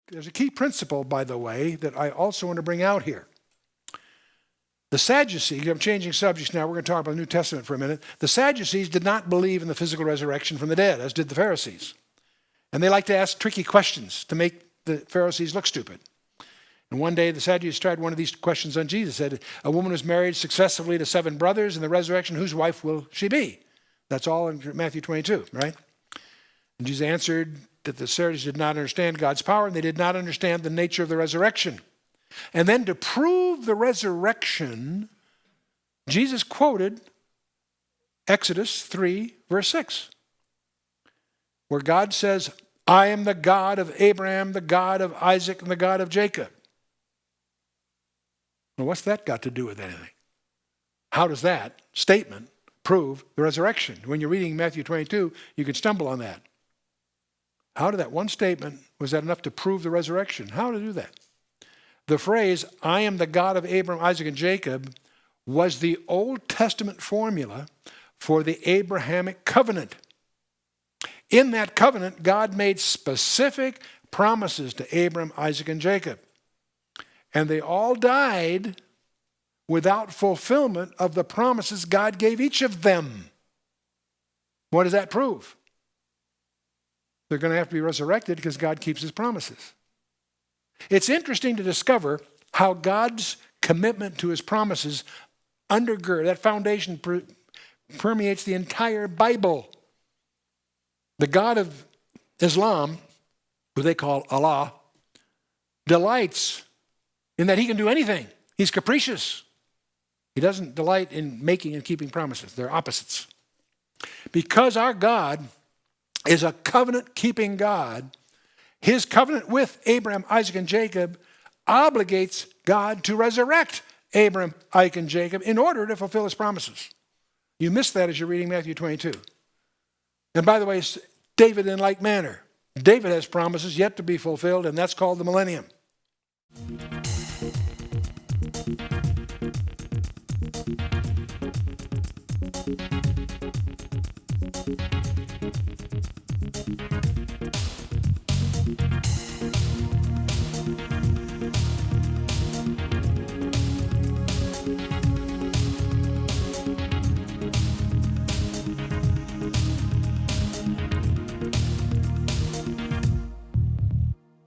There's a key principle, by the way, that I also want to bring out here. The Sadducees, I'm changing subjects now, we're going to talk about the New Testament for a minute. The Sadducees did not believe in the physical resurrection from the dead, as did the Pharisees. And they like to ask tricky questions to make the Pharisees look stupid. And one day the Sadducees tried one of these questions on Jesus. Said, a woman was married successively to 7 brothers. In the resurrection, whose wife will she be? That's all in Matthew 22, right? And Jesus answered that the Sadducees did not understand God's power, and they did not understand the nature of the resurrection. And then to prove the resurrection, Jesus quoted Exodus 3, verse 6, where God says, I am the God of Abraham, the God of Isaac, and the God of Jacob. Well, what's that got to do with anything? How does that statement prove the resurrection? When you're reading Matthew 22, you could stumble on that. How did that one statement, was that enough to prove the resurrection? How to do that? The phrase, I am the God of Abraham, Isaac, and Jacob, was the Old Testament formula for the Abrahamic covenant. In that covenant, God made specific promises to Abraham, Isaac, and Jacob. And they all died without fulfillment of the promises God gave each of them. What does that prove? They're going to have to be resurrected because God keeps his promises. It's interesting to discover how God's commitment to his promises undergird, that foundation permeates the entire Bible. The God of Islam, who they call Allah, delights in that he can do anything. He's capricious. He doesn't delight in making and keeping promises. They're opposites. Because our God is a covenant-keeping God, his covenant with Abraham, Isaac, and Jacob obligates God to resurrect Abraham, Isaac, and Jacob in order to fulfill his promises. You missed that as you're reading Matthew 22. And by the way, David in like manner. David has promises yet to be fulfilled, and that's called the millennium.